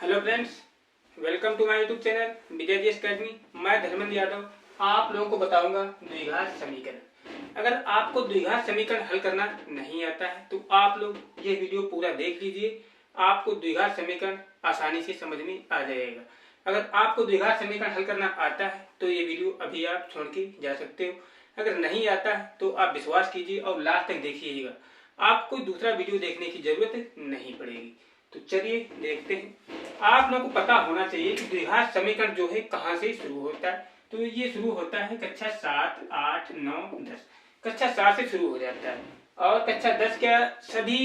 Hello friends, welcome to my YouTube channel Vijay ji academy. मैं धर्मेंद्र यादव आप लोगों को बताऊंगा द्विघात समीकरण। अगर आपको द्विघात समीकरण हल करना नहीं आता है तो आप लोग ये वीडियो पूरा देख लीजिए, आपको द्विघात समीकरण आसानी से समझ में आ जाएगा। अगर आपको द्विघात समीकरण हल करना आता है तो ये वीडियो अभी आप छोड़ के जा सकते हो। अगर नहीं आता है तो आप विश्वास कीजिए और लास्ट तक देखिएगा, आपको दूसरा वीडियो देखने की जरूरत नहीं पड़ेगी। तो चलिए देखते हैं। आप लोगों को पता होना चाहिए कि द्विघात समीकरण जो है कहाँ से शुरू होता है। तो ये शुरू होता है कक्षा 7, 8, 9, 10। कक्षा 7 से शुरू हो जाता है और कक्षा 10 क्या सभी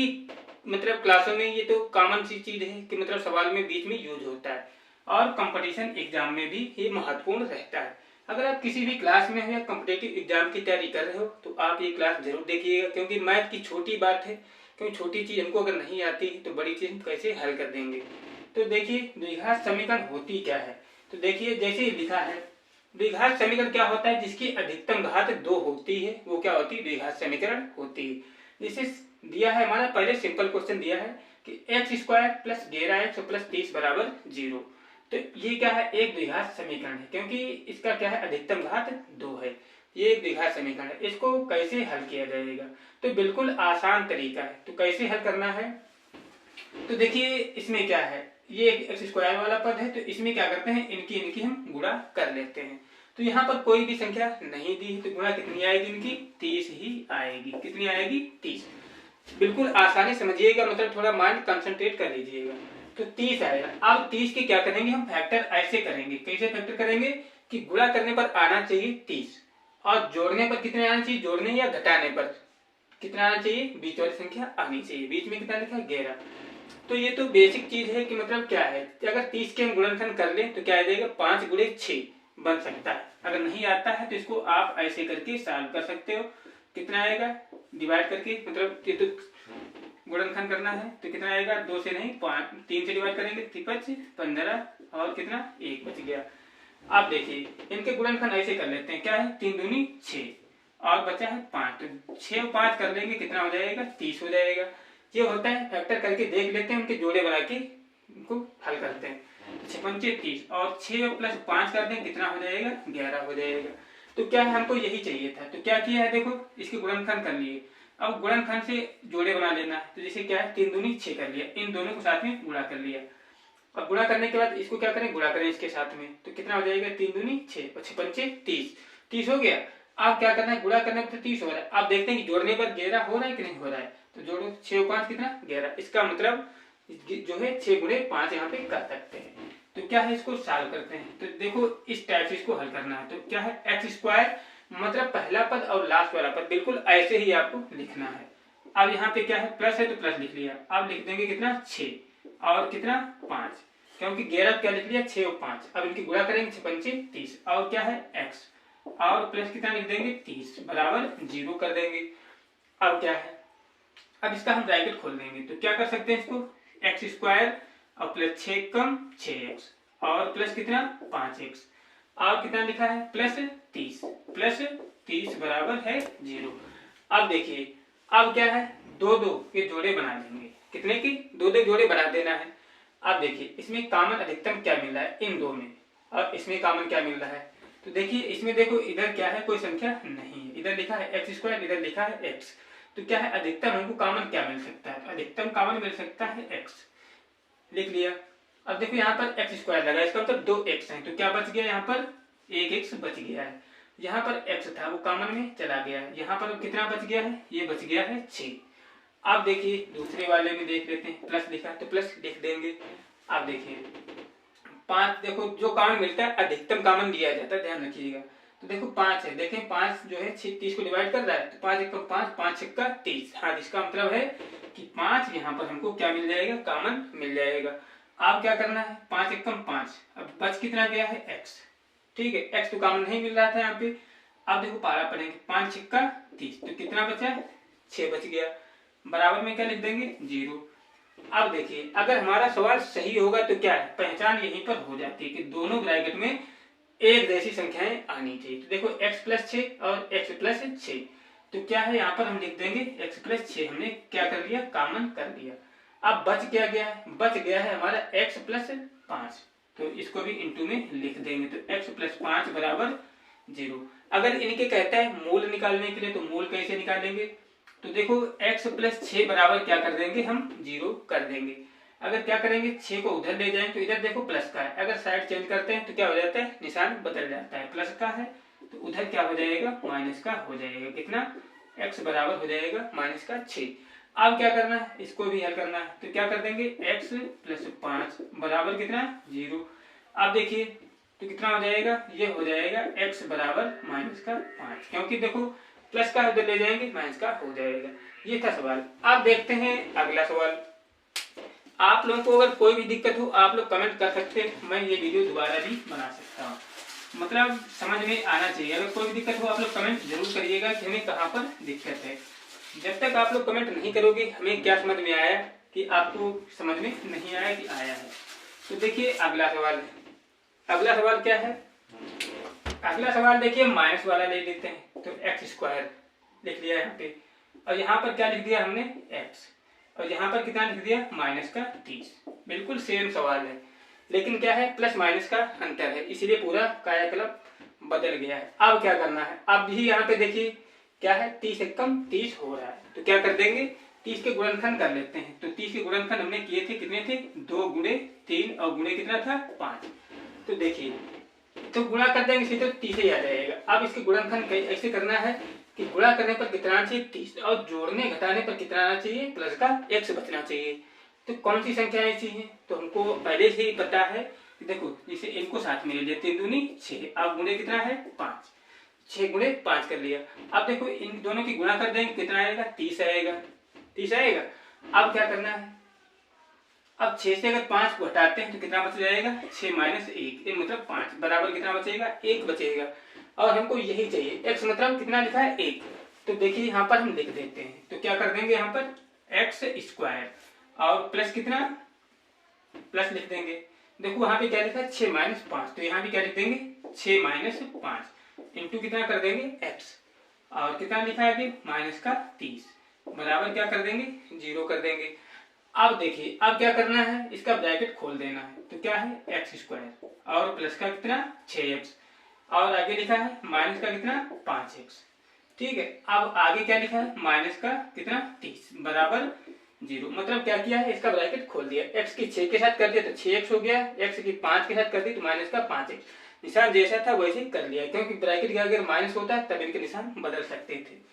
मतलब क्लासों में ये तो कॉमन सी चीज है कि मतलब सवाल में बीच में यूज होता है और कंपटीशन एग्जाम में भी ये महत्वपूर्ण रहता है। अगर आप किसी भी क्लास में हो या कॉम्पिटेटिव एग्जाम की तैयारी कर रहे हो तो आप ये क्लास जरूर देखिएगा, क्योंकि मैथ की छोटी बात है, क्योंकि छोटी चीज हमको अगर नहीं आती तो बड़ी चीज हम कैसे हल कर देंगे। तो देखिए द्विघात समीकरण होती क्या है। तो देखिए जैसे ही लिखा है, द्विघात समीकरण क्या होता है, जिसकी अधिकतम घात 2 होती है वो क्या होती है, द्विघात समीकरण होती है। जैसे दिया है हमारा पहले सिंपल क्वेश्चन दिया है कि x² प्लस 11x प्लस 30 बराबर 0। तो ये क्या है, एक द्विघात समीकरण है, क्योंकि इसका क्या है अधिकतम घात 2 है। ये एक द्विघात समीकरण है। इसको कैसे हल किया जाएगा, तो बिल्कुल आसान तरीका है। तो कैसे हल करना है, तो देखिए इसमें क्या है, ये x² वाला पद है तो इसमें क्या करते हैं, इनकी हम गुणा कर लेते हैं। तो यहाँ पर कोई भी संख्या नहीं दी है तो गुणा कितनी आएगी, इनकी 30 ही आएगी। कितनी आएगी, 30। बिल्कुल आसानी समझिएगा, मतलब थोड़ा माइंड कंसंट्रेट कर लीजिएगा। तो 30 आएगा। अब 30 के क्या करेंगे, हम फैक्टर ऐसे करेंगे। कैसे फैक्टर करेंगे कि गुणा करने पर आना चाहिए 30 और जोड़ने पर कितने आना चाहिए, जोड़ने या घटाने पर कितना आना चाहिए, बीच वाली संख्या आनी चाहिए। बीच में कितना लिखा है, 11। तो ये तो बेसिक चीज है कि मतलब क्या है, अगर 30 के हम गुणनखंड कर ले तो क्या आ जाएगा, 5 गुणे 6 बन सकता है। अगर नहीं आता है तो इसको आप ऐसे करके सॉल्व कर सकते हो। कितना आएगा, डिवाइड करके, मतलब ये तो गुणनखंड करना है तो कितना आएगा, 2 से नहीं 3 से डिवाइड करेंगे, 5, 15 और कितना 1 बच गया। आप देखिए इनके गुणनखंड ऐसे कर लेते हैं, क्या है 3 दूनी 6 और बचा है 5। तो 6 और 5 कर लेंगे, कितना हो जाएगा, 30 हो जाएगा। ये होता है, फैक्टर करके देख लेते हैं, उनके जोड़े बना के उनको हल करते हैं। 6 पंचे 30 और 6 प्लस 5 कर दें, कितना हो जाएगा, 11 हो जाएगा। तो क्या है, हमको यही चाहिए था। तो क्या किया है, देखो इसके गुणनखंड कर लिए। अब गुणनखंड से जोड़े बना लेना है। तो जैसे क्या है, 3 दूनी 6 कर लिया, इन दोनों को साथ में गुणा कर लिया। अब गुणा करने के बाद इसको क्या करें, गुणा करें इसके साथ में। तो कितना हो जाएगा, 3 दूनी 6 और 6 पंचे 30, 30 हो गया। अब क्या करना है, गुणा करने पर 30 हो रहा है। आप देखते हैं कि जोड़ने पर 11 हो रहा है कि नहीं हो रहा है। तो जोड़ो 6 और 5 कितना, 11। इसका मतलब जो है 6 गुणे 5 यहाँ पे कर सकते हैं। तो क्या है, इसको सॉल्व करते हैं। तो देखो इस टाइप से इसको हल करना है। तो क्या है, x² मतलब पहला पद और लास्ट वाला पद बिल्कुल ऐसे ही आपको लिखना है। अब यहाँ पे क्या है, प्लस है तो प्लस लिख लिया। अब लिख देंगे कितना, 6 और कितना 5, क्योंकि 11 क्या लिख लिया, 6 और 5। अब इनकी गुणा करेंगे, 6 पंचे 30 और क्या है x और प्लस कितना लिख देंगे, 30 बराबर 0 कर देंगे। अब क्या है, अब इसका हम ब्रैकेट खोल देंगे। तो क्या कर सकते हैं इसको, x² और प्लस 6 कम 6x और प्लस कितना 5x और कितना लिखा है, प्लस 30 बराबर है 0। अब देखिए अब क्या है, 2 के जोड़े बना लेंगे। कितने की, 2 जोड़े बना देना है। अब देखिए इसमें कॉमन अधिकतम क्या मिल रहा है, इन दो में, और इसमें कॉमन क्या मिल रहा है। तो देखिए इसमें देखो इधर क्या है, कोई संख्या नहीं है, इधर लिखा है x², इधर लिखा है x। तो क्या है, अधिकतम हमको कॉमन क्या मिल सकता है, अधिकतम कॉमन मिल सकता है x, लिख लिया। अब देखो यहाँ पर x² लगा, इसका मतलब 2x है। तो क्या बच गया, यहाँ पर 1x बच गया है। यहाँ पर x था वो कॉमन में चला गया है। यहाँ पर कितना बच गया है, ये बच गया है 6। अब देखिए दूसरे वाले में देख लेते हैं, प्लस लिखा है तो प्लस लिख देंगे। अब देखिए 5, देखो जो कॉमन मिलता है अधिकतम कॉमन लिया जाता है, ध्यान रखिएगा। तो देखो 5 है, देखें 5 जो है 30 को डिवाइड कर रहा है। तो 5 1 5, 5 6 30। हाँ, इसका मतलब है कि 5 यहाँ पर हमको क्या मिल जाएगा, कॉमन मिल जाएगा। अब क्या करना है, 5 1 5, अब बच कितना गया है, x। ठीक है, x तो कॉमन नहीं मिल रहा था यहाँ पे। अब देखो पारा पढ़ेंगे, 5 6 30, तो कितना बचा है, 6 बच गया। बराबर में क्या लिख देंगे, 0। अब देखिए अगर हमारा सवाल सही होगा तो क्या है, पहचान यहीं पर हो जाती है कि दोनों ब्रैकेट में एक जैसी संख्याएं आनी चाहिए। तो देखो x प्लस 6 और x प्लस 6, तो क्या है यहाँ पर हम लिख देंगे x प्लस 6, हमने क्या कर लिया, कॉमन कर लिया। अब बच क्या गया है, बच गया है हमारा x प्लस 5, तो इसको भी इंटू में लिख देंगे, तो x प्लस 5 बराबर 0। अगर इनके कहता है मूल निकालने के लिए, तो मूल कैसे निकालेंगे, तो देखो x प्लस 6 बराबर क्या कर देंगे हम 0 कर देंगे। अगर क्या करेंगे 6 को उधर ले जाएंगे तो इधर देखो प्लस का है, अगर साइड चेंज करते हैं तो क्या हो जाता है, निशान बदल जाता है, प्लस का है तो उधर क्या हो जाएगा माइनस का हो जाएगा, कितना x बराबर हो जाएगा माइनस का 6। अब क्या करना है, इसको भी हल करना है, तो क्या कर देंगे x प्लस 5 बराबर कितना 0। अब देखिए तो कितना हो जाएगा, ये हो जाएगा x बराबर माइनस का 5, क्योंकि देखो प्लस का उधर ले जाएंगे माइनस का हो जाएगा। ये था सवाल। अब देखते हैं अगला सवाल। आप लोगों को अगर कोई भी दिक्कत हो आप लोग कमेंट कर सकते हैं, मैं ये वीडियो दोबारा भी बना सकता हूँ, मतलब समझ में आना चाहिए। अगर कोई भी दिक्कत हो आप लोग कमेंट जरूर करिएगा कि हमें कहाँ पर दिक्कत है। जब तक आप लोग कमेंट नहीं करोगे हमें क्या समझ में आया कि आपको समझ में नहीं आया कि आया है। तो देखिए अगला सवाल, अगला सवाल क्या है, अगला सवाल देखिए माइनस वाला ले लेते हैं, तो एक्स स्क्वायर लिख लिया यहाँ पे, और यहाँ पर क्या लिख दिया हमने एक्स, और यहाँ पर कितना लिख दिया माइनस का 30। बिल्कुल सेम सवाल है, लेकिन क्या है प्लस माइनस का अंतर है, इसलिए पूरा कायाकल्प बदल गया है। अब क्या करना है, अब भी यहाँ पे देखिए क्या है 30 एक कम 30 हो रहा है, तो क्या कर देंगे 30 के गुणनखंड कर लेते हैं। तो 30 के गुणनखंड हमने किए थे, कितने थे 2 गुणे 3 और गुणे कितना था 5। तो देखिए तो गुणा कर देंगे इसी तो 30 ही आ जाएगा। अब इसके गुणनखंड ऐसे करना है कि गुणा करने पर कितना चाहिए 30, और जोड़ने घटाने पर कितना आना चाहिए प्लस का x बचना चाहिए। तो कौन सी संख्या ऐसी है, तो हमको पहले से ही पता है कि देखो जैसे इनको साथ में ले लिया 3 दूनी 6, अब गुणे कितना है 5, 6 गुणे 5 कर लिया। अब देखो इन दोनों की गुणा कर देंगे कितना आएगा 30 आएगा, 30 आएगा। अब क्या करना है, अब 6 से अगर 5 को हटाते हैं तो कितना बच जाएगा 6 माइनस 1 मतलब 5 बराबर कितना बचेगा 1 बचेगा, और हमको यही चाहिए x मतलब कितना लिखा है 1। तो देखिए यहाँ पर हम लिख देते हैं, तो क्या कर देंगे यहाँ पर एक्स स्क्वायर और प्लस कितना प्लस लिख देंगे। देखो वहां पे क्या लिखा है 6 माइनस 5, तो यहाँ भी क्या लिख देंगे 6 माइनस 5 इंटू कितना कर देंगे x, और कितना लिखा है अभी माइनस का 30 बराबर क्या कर देंगे 0 कर देंगे। अब देखिए अब क्या करना है, इसका ब्रैकेट खोल देना है, तो क्या है एक्स स्क्वायर और प्लस का कितना 6x, और आगे लिखा है माइनस का कितना 5x। ठीक है, अब आगे क्या लिखा है माइनस का कितना 30 बराबर 0, मतलब क्या किया है इसका ब्रैकेट खोल दिया, x की 6 के साथ कर दिया तो 6x हो गया, x की 5 के साथ कर दी तो माइनस का 5x। निशान जैसा था वैसे ही कर लिया, क्योंकि ब्रैकेट का अगर माइनस होता है तब इनके निशान बदल सकते थे।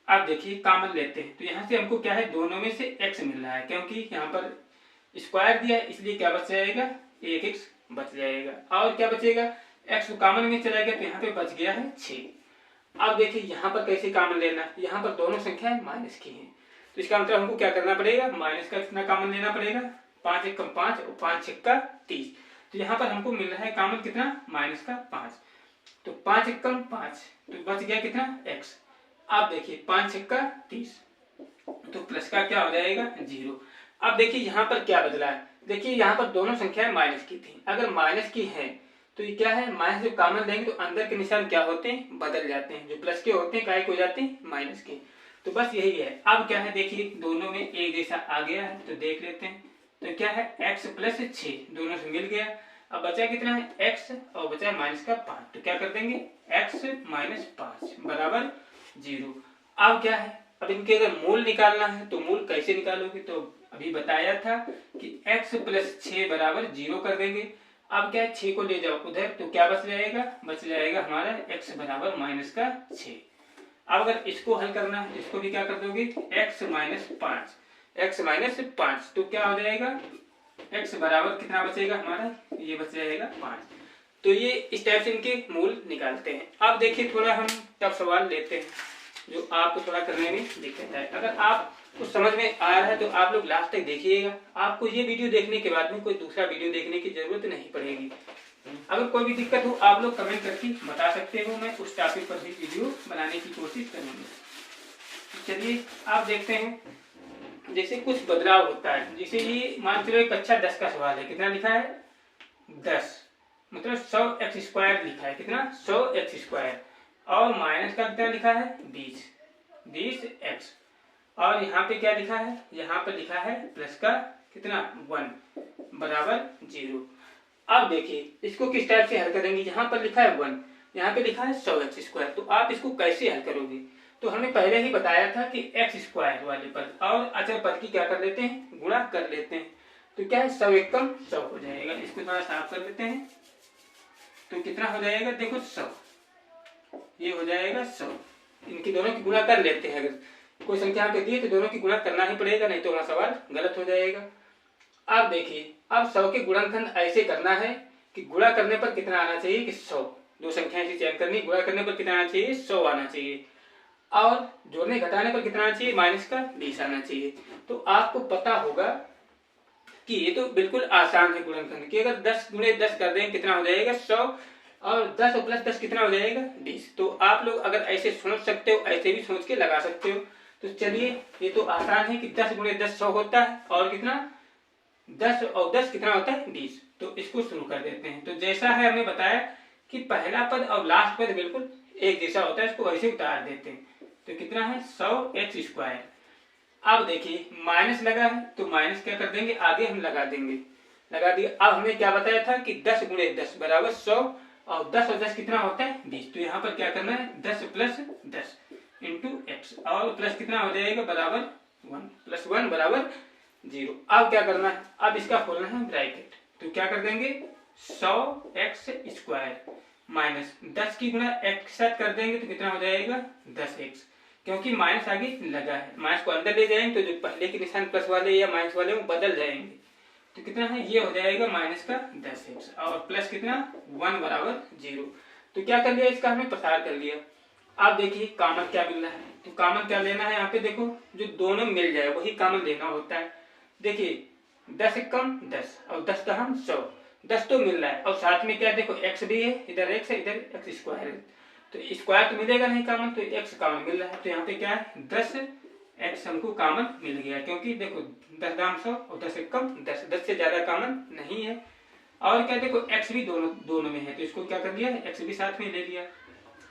अब देखिए कॉमन लेते हैं, तो यहाँ से हमको क्या है दोनों में से x मिल रहा है, क्योंकि यहाँ पर स्क्वायर दिया है इसलिए क्या बच जाएगा 1x बच जाएगा, और क्या बचेगा x कॉमन में चला गया तो यहाँ पे बच गया है 6। अब देखिए यहाँ पर कैसे कॉमन लेना, यहाँ पर दोनों संख्याएं माइनस की हैं, तो इसका मतलब हमको क्या करना पड़ेगा माइनस का कितना कॉमन लेना पड़ेगा 5 एक कम 5 और 5 छक्का का 30, तो यहाँ पर हमको मिल रहा है कॉमन कितना माइनस का 5, तो 5 एक कम 5 तो बच गया कितना x। अब देखिए 5 छक्का 30 तो प्लस का क्या हो जाएगा 0। अब देखिए यहाँ पर क्या बदला है, देखिए यहाँ पर दोनों संख्याएं माइनस की थी, अगर माइनस की है तो ये क्या है माइनस जब कॉमन लेंगे तो अंदर के निशान क्या होते हैं बदल जाते हैं, जो प्लस के होते हैं काय के हो जाते हैं माइनस के। तो बस यही है। अब क्या है देखिए दोनों में एक जैसा आ गया है, तो देख लेते हैं, तो क्या है x प्लस 6 दोनों से मिल गया। अब बचा कितना है x और बचा है माइनस का 5, तो क्या कर देंगे x माइनस 5 बराबर 0। अब क्या है, अब इनके अगर मूल निकालना है तो मूल कैसे निकालोगे, तो अभी बताया था कि x प्लस 6 बराबर 0 कर देंगे। अब क्या है 6 को ले जाओ उधर तो क्या बच जाएगा, बच जाएगा हमारा x बराबर माइनस का 6। अब अगर इसको हल करना है इसको भी क्या कर दोगे x माइनस 5, x माइनस 5 तो क्या हो जाएगा x बराबर कितना बचेगा हमारा, ये बच जाएगा 5। तो ये इस टाइप से इनके मूल निकालते हैं। अब देखिए थोड़ा हम टफ सवाल लेते हैं जो आपको थोड़ा करने में दिक्कत है। अगर आप कुछ समझ में आ रहा है तो आप लोग लास्ट तक देखिएगा, आपको ये वीडियो देखने के बाद में कोई दूसरा वीडियो देखने की जरूरत नहीं पड़ेगी। अगर कोई भी दिक्कत हो आप लोग कमेंट करके बता सकते हो, मैं उस टॉपिक पर भी वीडियो बनाने की कोशिश करूंगी। चलिए आप देखते हैं जैसे कुछ बदलाव होता है, जैसे ये मान चलो एक कक्षा 10 का सवाल है, कितना लिखा है 10 मतलब 100 एक्स स्क्वायर लिखा है, कितना 100 एक्स स्क्वायर, और माइनस का कितना लिखा है 20 एक्स। और यहाँ पे क्या लिखा है, यहाँ पर लिखा है प्लस का कितना 1 बराबर 0। अब देखिए इसको किस टाइप से हल करेंगे, यहाँ पर लिखा है 1, यहाँ पे लिखा है 100x²। तो आप इसको कैसे हल करोगे, तो हमने पहले ही बताया था कि x² वाले पद और अचर पद की क्या कर लेते हैं, गुणा कर लेते हैं। तो क्या है 100 एकम 100 हो जाएगा। इसको थोड़ा साफ कर लेते हैं तो कितना हो जाएगा, देखो 100, ये हो जाएगा 100। इनकी दोनों की गुणा कर लेते हैं। अगर कोई संख्या पे दी है तो दोनों की गुणा करना ही पड़ेगा, नहीं तो हमारा सवाल गलत हो जाएगा। अब देखिए अब 100 के गुणनखंड ऐसे करना है कि गुणा करने पर कितना आना चाहिए कि 100, दो संख्या ऐसी चयन करनी, गुणा करने पर कितना आना चाहिए 100 आना चाहिए, और जोड़ने घटाने पर कितना आना चाहिए माइनस का 20 आना चाहिए। तो आपको पता होगा कि ये तो बिल्कुल आसान है गुणनखंड कि अगर 10 गुणे 10 कर दें कितना हो जाएगा 100, और 10 और प्लस 10 कितना हो जाएगा 20। तो आप लोग अगर ऐसे सोच सकते हो, ऐसे भी सोच के लगा सकते हो। तो चलिए ये तो आसान है कि 10 गुणे 10 100 होता है, और कितना 10 और 10 कितना होता है 20। तो इसको शुरू कर देते हैं। तो जैसा है हमने बताया कि पहला पद और लास्ट पद बिल्कुल एक जैसा होता है, इसको ऐसे उतार देते हैं। तो कितना है 100x²। अब देखिए माइनस लगा है तो माइनस क्या कर देंगे, आगे हम लगा देंगे, लगा दिया। अब हमने क्या बताया था कि 10 गुणे 10 बराबर 100, और 10 और 10 कितना होता है 20। तो यहाँ पर क्या करना है 10 प्लस 10 इंटू एक्स, और प्लस कितना हो जाएगा बराबर 1, प्लस 1 बराबर 0। अब क्या करना है, अब इसका खोलना है ब्रैकेट। तो क्या कर देंगे 100x² माइनस 10 की गुणा x के साथ कर देंगे तो कितना हो जाएगा 10x, क्योंकि माइनस आगे लगा है, माइनस को अंदर ले जाएंगे तो जो पहले के निशान प्लस वाले या माइनस वाले वो बदल जाएंगे। तो कितना है ये हो जाएगा माइनस का 10x, और प्लस कितना 1 बराबर 0। तो क्या कर लिया, इसका हमने प्रसार कर लिया। अब देखिए कॉमन क्या मिल रहा है, तो कॉमन क्या लेना है, यहाँ पे देखो जो दोनों मिल जाए वही कॉमन लेना होता है। देखिए 10 एकम 10 और 10 का हम 100, 10 तो मिल रहा है, और साथ में क्या देखो x भी है, इधर x है इधर x² है, तो स्क्वायर तो मिलेगा नहीं कॉमन, तो x कॉमन मिल रहा है। तो यहाँ पे क्या है 10x हमको कॉमन मिल गया, क्योंकि देखो 10 दाम 100 और 10 एकम 10, 10 से ज्यादा कॉमन नहीं है। और क्या देखो x भी दोनों में है, तो इसको क्या कर लिया x भी साथ में ले लिया।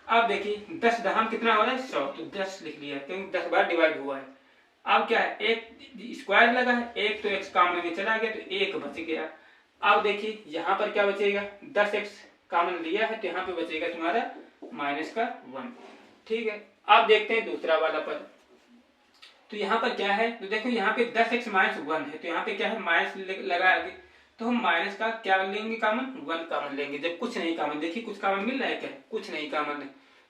अब देखिए 10 दहम कितना हो रहा है 100, तो 10 लिख लिया क्योंकि 10 बार डिवाइड हुआ है। अब क्या है एक स्क्वायर लगा है, एक तो x कॉमन में चला गया तो एक बच गया। अब देखिए यहाँ पर क्या बचेगा, 10x कॉमन लिया है तो यहाँ पे बचेगा तुम्हारा माइनस का 1। ठीक है, अब देखते हैं दूसरा वाला पद। तो यहाँ पर क्या है, तो देखो यहाँ पे 10x माइनस 1 है, तो यहाँ पे क्या है माइनस लगा आगे, तो हम माइनस का क्या लेंगे कॉमन 1 कॉमन लेंगे। जब कुछ नहीं कॉमन, देखिए कुछ कॉमन मिल रहा है क्या, कुछ नहीं कॉमन है,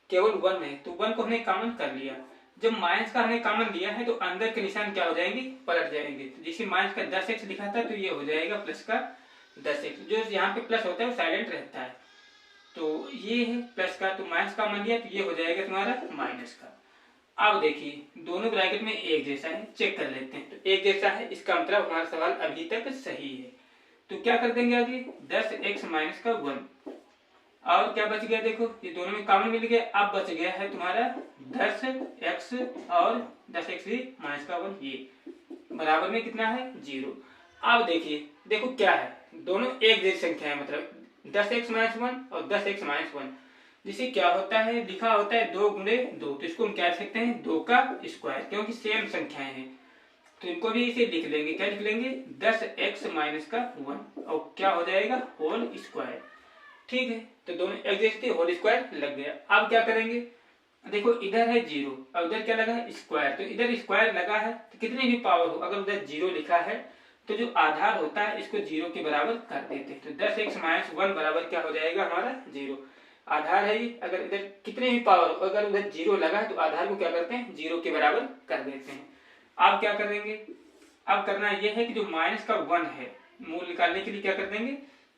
केवल 1 है, तो 1 को हमने कॉमन कर लिया। जब माइनस का हमने कॉमन लिया है तो अंदर के निशान क्या हो जाएंगे, पलट जाएंगे। तो जैसे माइनस का 10x लिखा था तो ये हो जाएगा प्लस का 10x, जो यहाँ पे प्लस होता है वो साइलेंट रहता है, तो ये है प्लस का, तो माइनस का मान लिया तो ये हो जाएगा तुम्हारा माइनस का। अब देखिए दोनों ब्रैकेट में एक जैसा है, चेक कर लेते हैं। तो एक जैसा है, इसका मतलब हमारा सवाल अभी तक सही है। तो क्या कर देंगे आगे 10x माइनस का 1, और क्या बच गया देखो ये दोनों में कॉमन मिल गया। अब बच गया है तुम्हारा 10x और 10x भी माइनस का 1, ये बराबर में कितना है 0। अब देखिए देखो क्या है, दोनों एक जैसी संख्या है, मतलब 10x माइनस 1 और 10x माइनस 1, जिसे क्या होता है लिखा होता है 2 गुणे 2, तो इसको हम क्या लिख सकते हैं 2 का स्क्वायर, क्योंकि सेम संख्याएं हैं तो इनको भी इसे लिख लेंगे। क्या लिख लेंगे 10x माइनस का 1, और क्या हो जाएगा होल स्क्वायर। ठीक है, तो दोनों एक जैसे थे, होल स्क्वायर लग गया। अब क्या करेंगे, देखो इधर है 0 और उधर क्या लगा है स्क्वायर, तो इधर स्क्वायर लगा है तो कितनी भी पावर हो, अगर उधर 0 लिखा है तो जो आधार होता है इसको 0 के बराबर कर देते हैं। तो 10x माइनस 1 बराबर क्या हो जाएगा हमारा 0, आधार है ये। अगर इधर कितने भी पावर हो, अगर उधर 0 लगा है तो आधार को क्या करते हैं 0 के बराबर कर देते हैं। अब क्या करेंगे, अब करना यह है कि जो माइनस का 1 है, मूल निकालने के लिए क्या कर देंगे,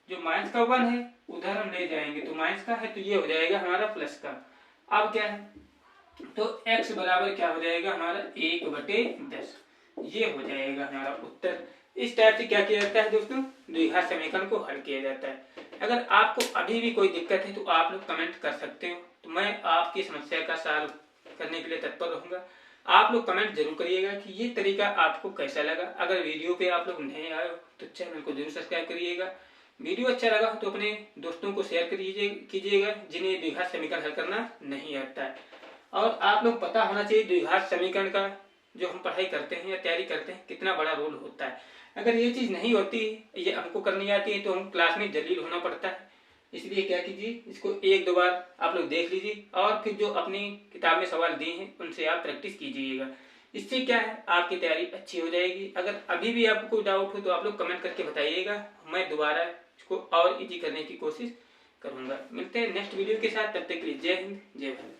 जो माइनस का 1 है उधर हम ले जाएंगे, तो माइनस का है तो ये हो जाएगा हमारा प्लस का। अब क्या है, तो x बराबर क्या हो जाएगा हमारा 1/10, ये हो जाएगा हमारा उत्तर। इस टाइप से क्या किया जाता है दोस्तों, द्विघात समीकरण को हल किया जाता है। अगर आपको अभी भी कोई दिक्कत है तो आप लोग कमेंट कर सकते हो, तो मैं आपकी समस्या का सॉल्व करने के लिए तत्पर रहूंगा। आप लोग कमेंट जरूर करिएगा कि ये तरीका आपको कैसा लगा। अगर वीडियो पे आप लोग नए आए हो तो चैनल को जरूर सब्सक्राइब करिएगा। वीडियो अच्छा लगा तो अपने दोस्तों को शेयर कीजिएगा जिन्हें द्विघात समीकरण हल करना नहीं आता है। और आप लोग पता होना चाहिए द्विघात समीकरण का जो हम पढ़ाई करते हैं या तैयारी करते हैं कितना बड़ा रोल होता है। अगर ये चीज़ नहीं होती, ये हमको करनी आती है, तो हम क्लास में जलील होना पड़ता है। इसलिए क्या कीजिए, इसको एक दो बार आप लोग देख लीजिए और फिर जो अपनी किताब में सवाल दिए हैं उनसे आप प्रैक्टिस कीजिएगा। इससे क्या है, आपकी तैयारी अच्छी हो जाएगी। अगर अभी भी आपको कोई डाउट हो तो आप लोग कमेंट करके बताइएगा, मैं दोबारा इसको और इजी करने की कोशिश करूंगा। मिलते हैं नेक्स्ट वीडियो के साथ, तब तक के लिए जय हिंद जय भारत।